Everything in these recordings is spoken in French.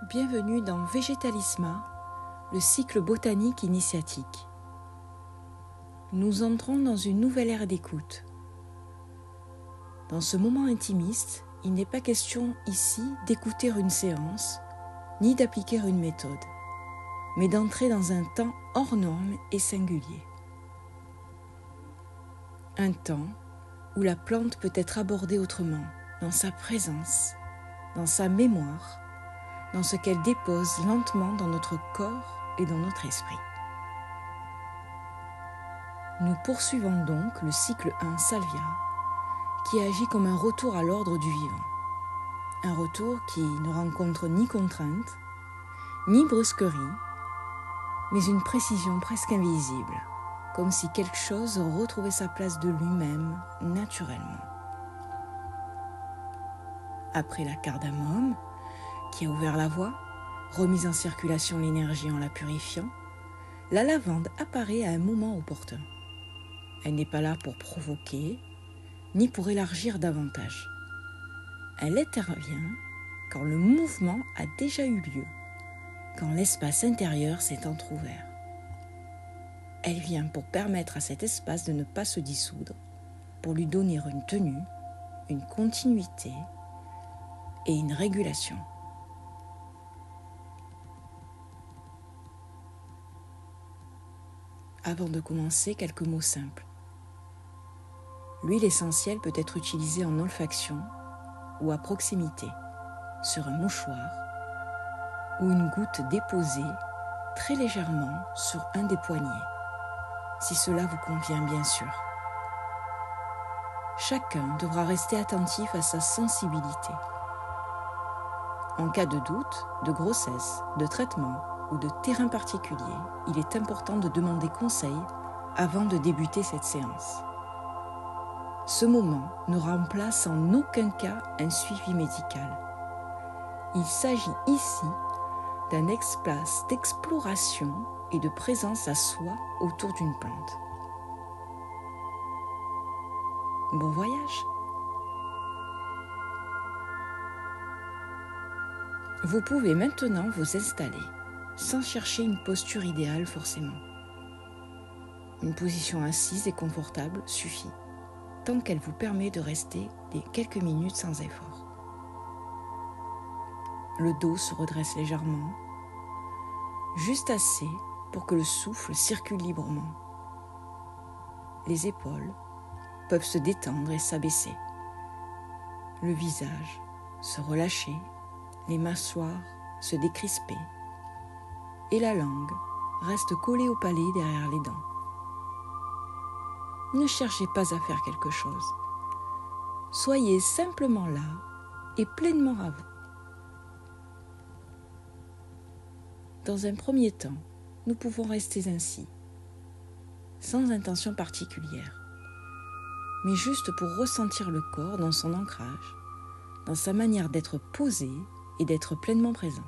Bienvenue dans Végétalisma, le cycle botanique initiatique. Nous entrons dans une nouvelle ère d'écoute. Dans ce moment intimiste, il n'est pas question ici d'écouter une séance, ni d'appliquer une méthode, mais d'entrer dans un temps hors norme et singulier. Un temps où la plante peut être abordée autrement, dans sa présence, dans sa mémoire, dans ce qu'elle dépose lentement dans notre corps et dans notre esprit. Nous poursuivons donc le cycle 1 Salvia, qui agit comme un retour à l'ordre du vivant. Un retour qui ne rencontre ni contrainte, ni brusquerie, mais une précision presque invisible, comme si quelque chose retrouvait sa place de lui-même naturellement. Après la cardamome, qui a ouvert la voie, remise en circulation l'énergie en la purifiant, la lavande apparaît à un moment opportun. Elle n'est pas là pour provoquer, ni pour élargir davantage. Elle intervient quand le mouvement a déjà eu lieu, quand l'espace intérieur s'est entrouvert. Elle vient pour permettre à cet espace de ne pas se dissoudre, pour lui donner une tenue, une continuité et une régulation. Avant de commencer, quelques mots simples. L'huile essentielle peut être utilisée en olfaction ou à proximité, sur un mouchoir ou une goutte déposée très légèrement sur un des poignets, si cela vous convient bien sûr. Chacun devra rester attentif à sa sensibilité. En cas de doute, de grossesse, de traitement ou de terrain particulier, il est important de demander conseil avant de débuter cette séance. Ce moment ne remplace en aucun cas un suivi médical. Il s'agit ici d'un espace d'exploration et de présence à soi autour d'une plante. Bon voyage! Vous pouvez maintenant vous installer, sans chercher une posture idéale forcément. Une position assise et confortable suffit, tant qu'elle vous permet de rester des quelques minutes sans effort. Le dos se redresse légèrement, juste assez pour que le souffle circule librement. Les épaules peuvent se détendre et s'abaisser. Le visage se relâcher, les mâchoires se décrisper et la langue reste collée au palais derrière les dents. Ne cherchez pas à faire quelque chose. Soyez simplement là et pleinement à vous. Dans un premier temps, nous pouvons rester ainsi, sans intention particulière, mais juste pour ressentir le corps dans son ancrage, dans sa manière d'être posé et d'être pleinement présent.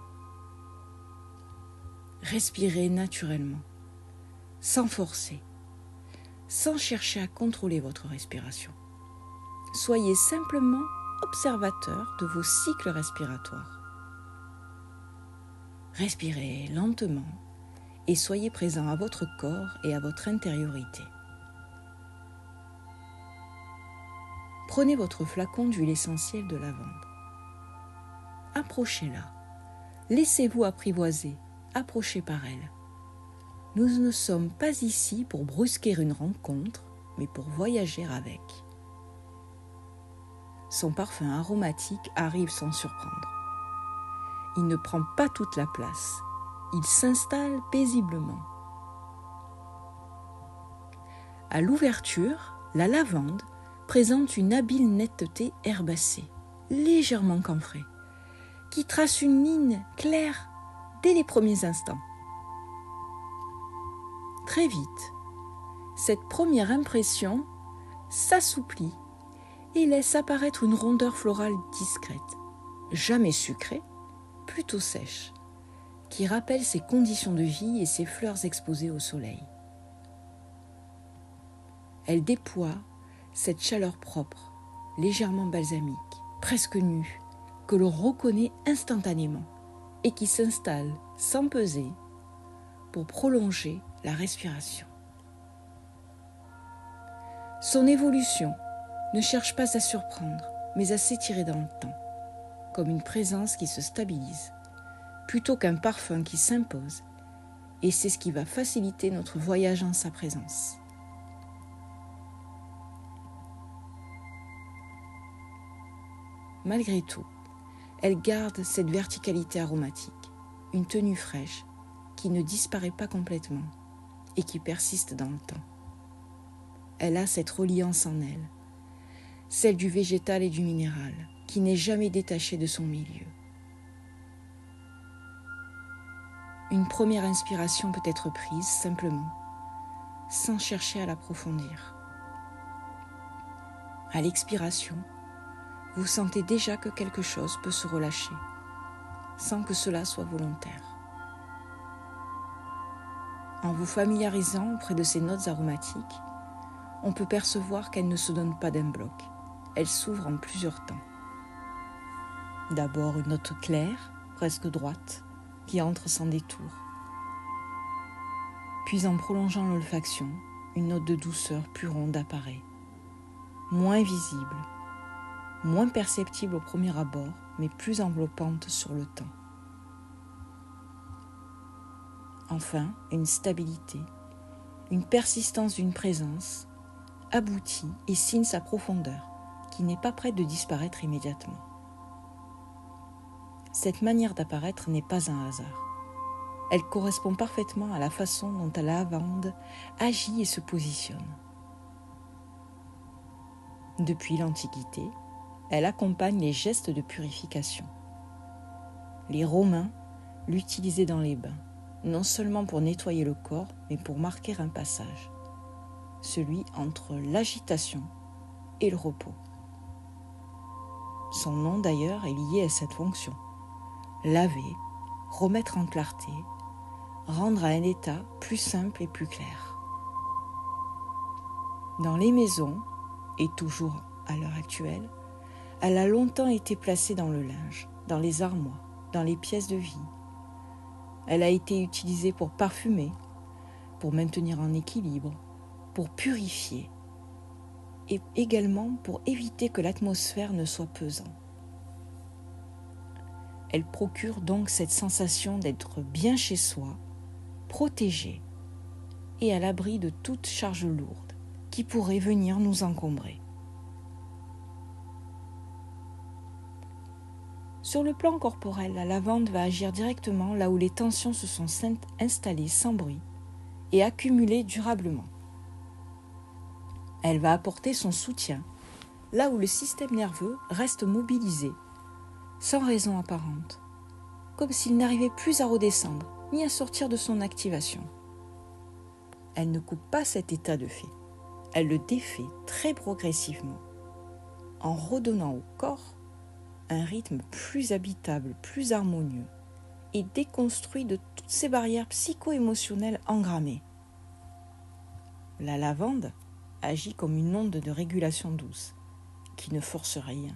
Respirez naturellement, sans forcer, sans chercher à contrôler votre respiration. Soyez simplement observateur de vos cycles respiratoires. Respirez lentement et soyez présent à votre corps et à votre intériorité. Prenez votre flacon d'huile essentielle de lavande. Approchez-la. Laissez-vous apprivoiser. Approchez par elle. Nous ne sommes pas ici pour brusquer une rencontre, mais pour voyager avec. Son parfum aromatique arrive sans surprendre. Il ne prend pas toute la place. Il s'installe paisiblement. À l'ouverture, la lavande présente une habile netteté herbacée, légèrement camphrée, qui trace une ligne claire dès les premiers instants. Très vite, cette première impression s'assouplit et laisse apparaître une rondeur florale discrète, jamais sucrée, plutôt sèche, qui rappelle ses conditions de vie et ses fleurs exposées au soleil. Elle déploie cette chaleur propre, légèrement balsamique, presque nue, que l'on reconnaît instantanément, et qui s'installe sans peser pour prolonger la respiration. Son évolution ne cherche pas à surprendre, mais à s'étirer dans le temps, comme une présence qui se stabilise, plutôt qu'un parfum qui s'impose, et c'est ce qui va faciliter notre voyage en sa présence. Malgré tout, elle garde cette verticalité aromatique, une tenue fraîche qui ne disparaît pas complètement et qui persiste dans le temps. Elle a cette reliance en elle, celle du végétal et du minéral, qui n'est jamais détachée de son milieu. Une première inspiration peut être prise simplement, sans chercher à l'approfondir. À l'expiration, vous sentez déjà que quelque chose peut se relâcher, sans que cela soit volontaire. En vous familiarisant auprès de ces notes aromatiques, on peut percevoir qu'elles ne se donnent pas d'un bloc. Elles s'ouvrent en plusieurs temps. D'abord une note claire, presque droite, qui entre sans détour. Puis en prolongeant l'olfaction, une note de douceur plus ronde apparaît, moins visible, moins perceptible au premier abord, mais plus enveloppante sur le temps. Enfin, une stabilité, une persistance d'une présence aboutit et signe sa profondeur, qui n'est pas prête de disparaître immédiatement. Cette manière d'apparaître n'est pas un hasard. Elle correspond parfaitement à la façon dont la lavande agit et se positionne. Depuis l'Antiquité, elle accompagne les gestes de purification. Les Romains l'utilisaient dans les bains, non seulement pour nettoyer le corps, mais pour marquer un passage, celui entre l'agitation et le repos. Son nom d'ailleurs est lié à cette fonction. Laver, remettre en clarté, rendre à un état plus simple et plus clair. Dans les maisons, et toujours à l'heure actuelle, elle a longtemps été placée dans le linge, dans les armoires, dans les pièces de vie. Elle a été utilisée pour parfumer, pour maintenir en équilibre, pour purifier et également pour éviter que l'atmosphère ne soit pesante. Elle procure donc cette sensation d'être bien chez soi, protégée et à l'abri de toute charge lourde qui pourrait venir nous encombrer. Sur le plan corporel, la lavande va agir directement là où les tensions se sont installées sans bruit et accumulées durablement. Elle va apporter son soutien là où le système nerveux reste mobilisé, sans raison apparente, comme s'il n'arrivait plus à redescendre ni à sortir de son activation. Elle ne coupe pas cet état de fait, elle le défait très progressivement, en redonnant au corps un rythme plus habitable, plus harmonieux, et déconstruit de toutes ces barrières psycho-émotionnelles engrammées. La lavande agit comme une onde de régulation douce, qui ne force rien,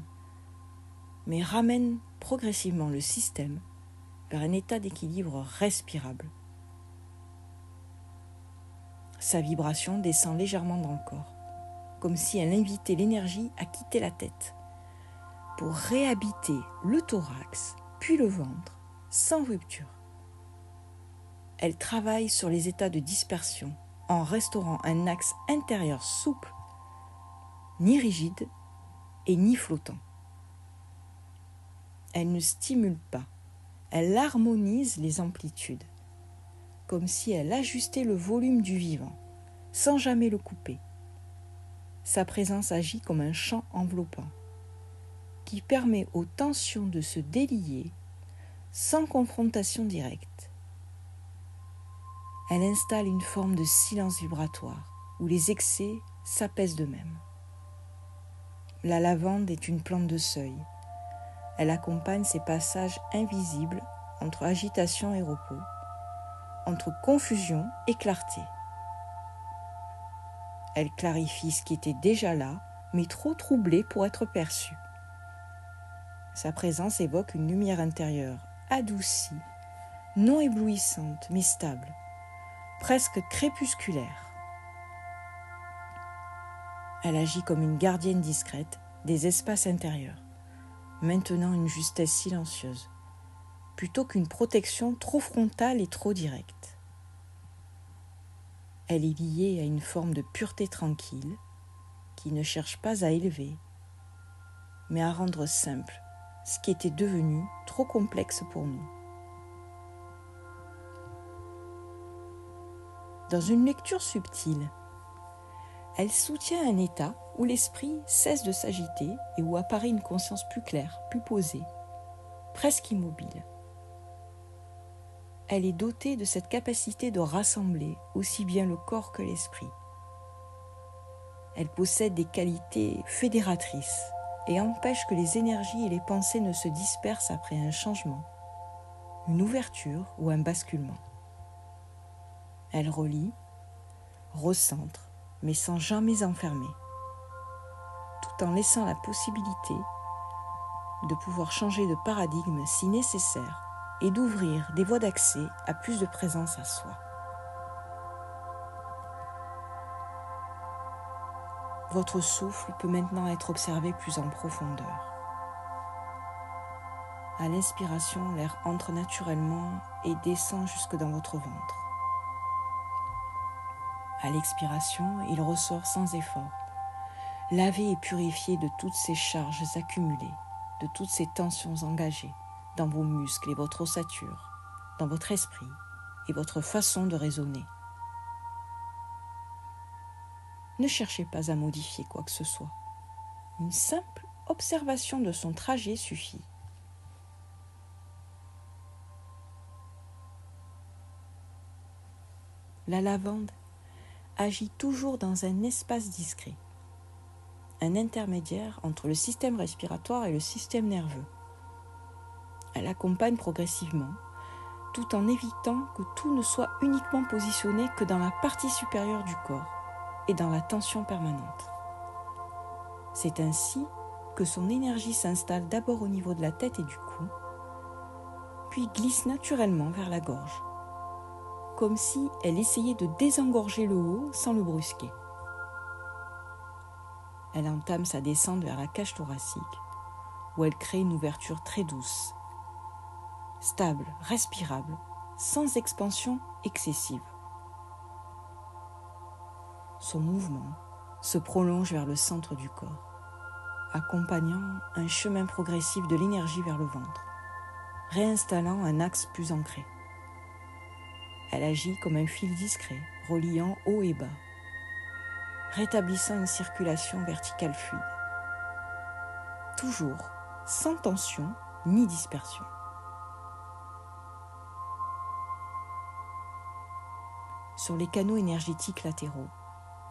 mais ramène progressivement le système vers un état d'équilibre respirable. Sa vibration descend légèrement dans le corps, comme si elle invitait l'énergie à quitter la tête, pour réhabiter le thorax, puis le ventre, sans rupture. Elle travaille sur les états de dispersion en restaurant un axe intérieur souple, ni rigide et ni flottant. Elle ne stimule pas, elle harmonise les amplitudes, comme si elle ajustait le volume du vivant, sans jamais le couper. Sa présence agit comme un champ enveloppant, qui permet aux tensions de se délier sans confrontation directe. Elle installe une forme de silence vibratoire où les excès s'apaisent d'eux-mêmes. La lavande est une plante de seuil. Elle accompagne ces passages invisibles entre agitation et repos, entre confusion et clarté. Elle clarifie ce qui était déjà là, mais trop troublé pour être perçu. Sa présence évoque une lumière intérieure adoucie, non éblouissante mais stable, presque crépusculaire. Elle agit comme une gardienne discrète des espaces intérieurs, maintenant une justesse silencieuse, plutôt qu'une protection trop frontale et trop directe. Elle est liée à une forme de pureté tranquille qui ne cherche pas à élever, mais à rendre simple ce qui était devenu trop complexe pour nous. Dans une lecture subtile, elle soutient un état où l'esprit cesse de s'agiter et où apparaît une conscience plus claire, plus posée, presque immobile. Elle est dotée de cette capacité de rassembler aussi bien le corps que l'esprit. Elle possède des qualités fédératrices et empêche que les énergies et les pensées ne se dispersent après un changement, une ouverture ou un basculement. Elle relie, recentre, mais sans jamais enfermer, tout en laissant la possibilité de pouvoir changer de paradigme si nécessaire et d'ouvrir des voies d'accès à plus de présence à soi. Votre souffle peut maintenant être observé plus en profondeur. À l'inspiration, l'air entre naturellement et descend jusque dans votre ventre. À l'expiration, il ressort sans effort, lavé et purifié de toutes ces charges accumulées, de toutes ces tensions engagées dans vos muscles et votre ossature, dans votre esprit et votre façon de raisonner. Ne cherchez pas à modifier quoi que ce soit. Une simple observation de son trajet suffit. La lavande agit toujours dans un espace discret, un intermédiaire entre le système respiratoire et le système nerveux. Elle accompagne progressivement, tout en évitant que tout ne soit uniquement positionné que dans la partie supérieure du corps et dans la tension permanente. C'est ainsi que son énergie s'installe d'abord au niveau de la tête et du cou, puis glisse naturellement vers la gorge, comme si elle essayait de désengorger le haut sans le brusquer. Elle entame sa descente vers la cage thoracique, où elle crée une ouverture très douce, stable, respirable, sans expansion excessive. Son mouvement se prolonge vers le centre du corps, accompagnant un chemin progressif de l'énergie vers le ventre, réinstallant un axe plus ancré. Elle agit comme un fil discret, reliant haut et bas, rétablissant une circulation verticale fluide, toujours sans tension ni dispersion. Sur les canaux énergétiques latéraux,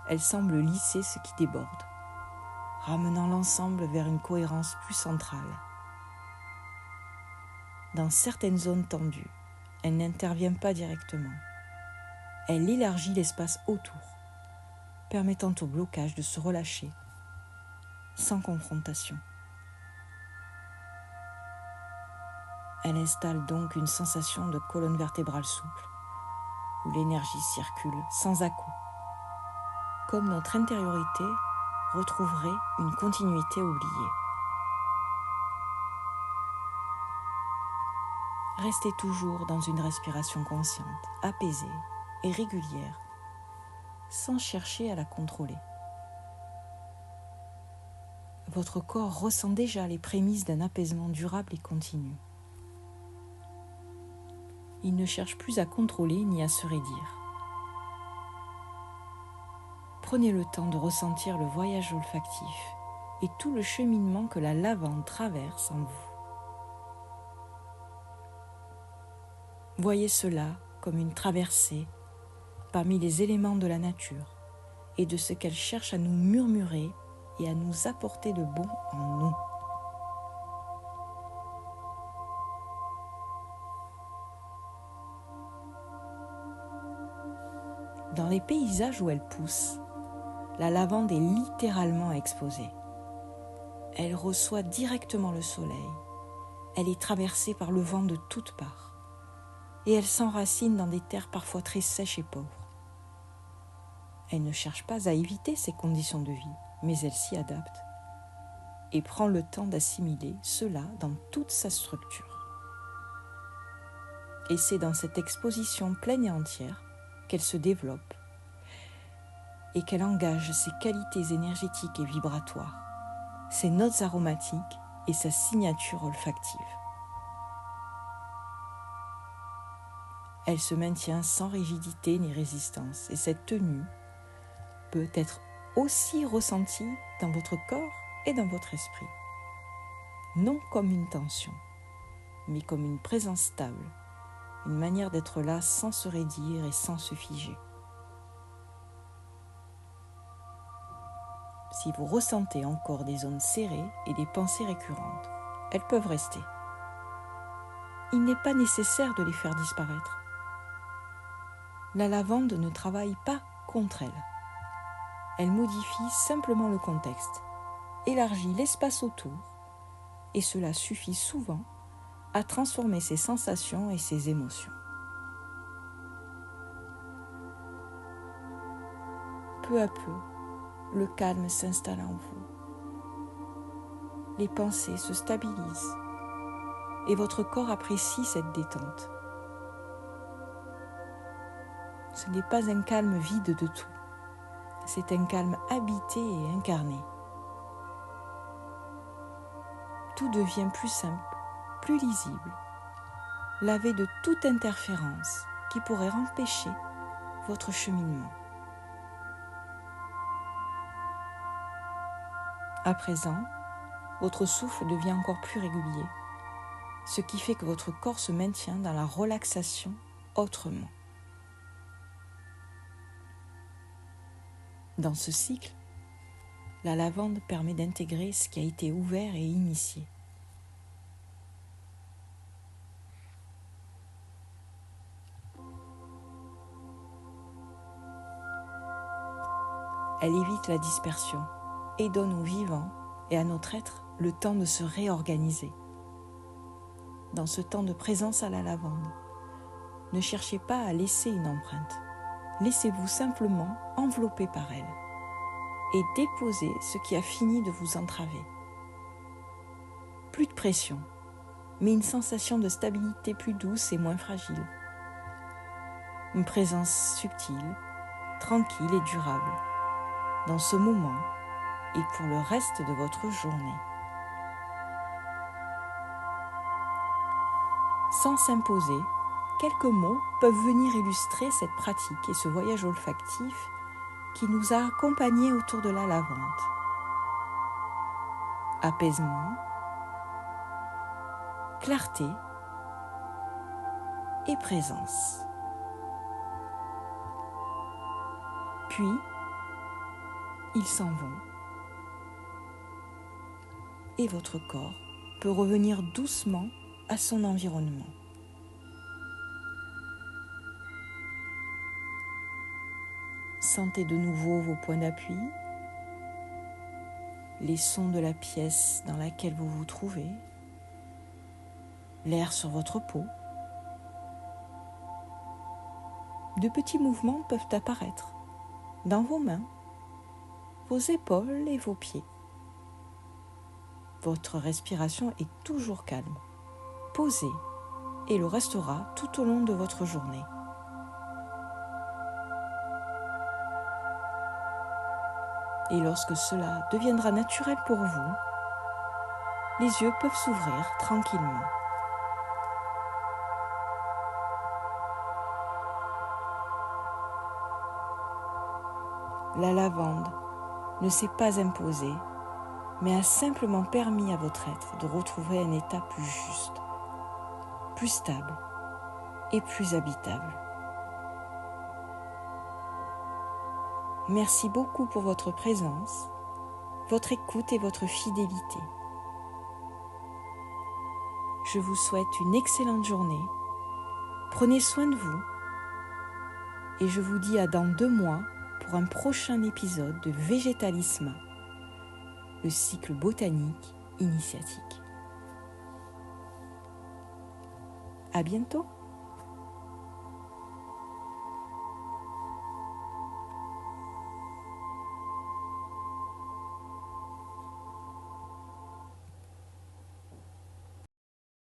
elle semble lisser ce qui déborde, ramenant l'ensemble vers une cohérence plus centrale. Dans certaines zones tendues, elle n'intervient pas directement. Elle élargit l'espace autour, permettant au blocage de se relâcher, sans confrontation. Elle installe donc une sensation de colonne vertébrale souple, où l'énergie circule sans à-coups, comme notre intériorité retrouverait une continuité oubliée. Restez toujours dans une respiration consciente, apaisée et régulière, sans chercher à la contrôler. Votre corps ressent déjà les prémices d'un apaisement durable et continu. Il ne cherche plus à contrôler ni à se raidir. Prenez le temps de ressentir le voyage olfactif et tout le cheminement que la lavande traverse en vous. Voyez cela comme une traversée parmi les éléments de la nature et de ce qu'elle cherche à nous murmurer et à nous apporter de bon en nous. Dans les paysages où elle pousse, la lavande est littéralement exposée. Elle reçoit directement le soleil Elle est traversée par le vent de toutes parts et elle s'enracine dans des terres parfois très sèches et pauvres. Elle ne cherche pas à éviter ces conditions de vie, mais elle s'y adapte et prend le temps d'assimiler cela dans toute sa structure. Et c'est dans cette exposition pleine et entière qu'elle se développe et qu'elle engage ses qualités énergétiques et vibratoires, ses notes aromatiques et sa signature olfactive. Elle se maintient sans rigidité ni résistance et cette tenue peut être aussi ressentie dans votre corps et dans votre esprit. Non comme une tension, mais comme une présence stable, une manière d'être là sans se raidir et sans se figer. Si vous ressentez encore des zones serrées et des pensées récurrentes, elles peuvent rester. Il n'est pas nécessaire de les faire disparaître. La lavande ne travaille pas contre elle. Elle modifie simplement le contexte, élargit l'espace autour, et cela suffit souvent à transformer ses sensations et ses émotions. Peu à peu, le calme s'installe en vous. Les pensées se stabilisent et votre corps apprécie cette détente. Ce n'est pas un calme vide de tout, c'est un calme habité et incarné. Tout devient plus simple, plus lisible, lavé de toute interférence qui pourrait empêcher votre cheminement. À présent, votre souffle devient encore plus régulier, ce qui fait que votre corps se maintient dans la relaxation autrement. Dans ce cycle, la lavande permet d'intégrer ce qui a été ouvert et initié. Elle évite la dispersion et donne aux vivants et à notre être le temps de se réorganiser. Dans ce temps de présence à la lavande, ne cherchez pas à laisser une empreinte. Laissez-vous simplement envelopper par elle et déposer ce qui a fini de vous entraver. Plus de pression, mais une sensation de stabilité plus douce et moins fragile. Une présence subtile, tranquille et durable dans ce moment et pour le reste de votre journée. Sans s'imposer, quelques mots peuvent venir illustrer cette pratique et ce voyage olfactif qui nous a accompagnés autour de la lavande. Apaisement, clarté et présence. Puis, ils s'en vont et votre corps peut revenir doucement à son environnement. Sentez de nouveau vos points d'appui, les sons de la pièce dans laquelle vous vous trouvez, l'air sur votre peau. De petits mouvements peuvent apparaître dans vos mains, vos épaules et vos pieds. Votre respiration est toujours calme, posée et le restera tout au long de votre journée. Et lorsque cela deviendra naturel pour vous, les yeux peuvent s'ouvrir tranquillement. La lavande ne s'est pas imposée, mais a simplement permis à votre être de retrouver un état plus juste, plus stable et plus habitable. Merci beaucoup pour votre présence, votre écoute et votre fidélité. Je vous souhaite une excellente journée. Prenez soin de vous et je vous dis à dans 2 mois pour un prochain épisode de Végétalisme, le cycle botanique initiatique. À bientôt!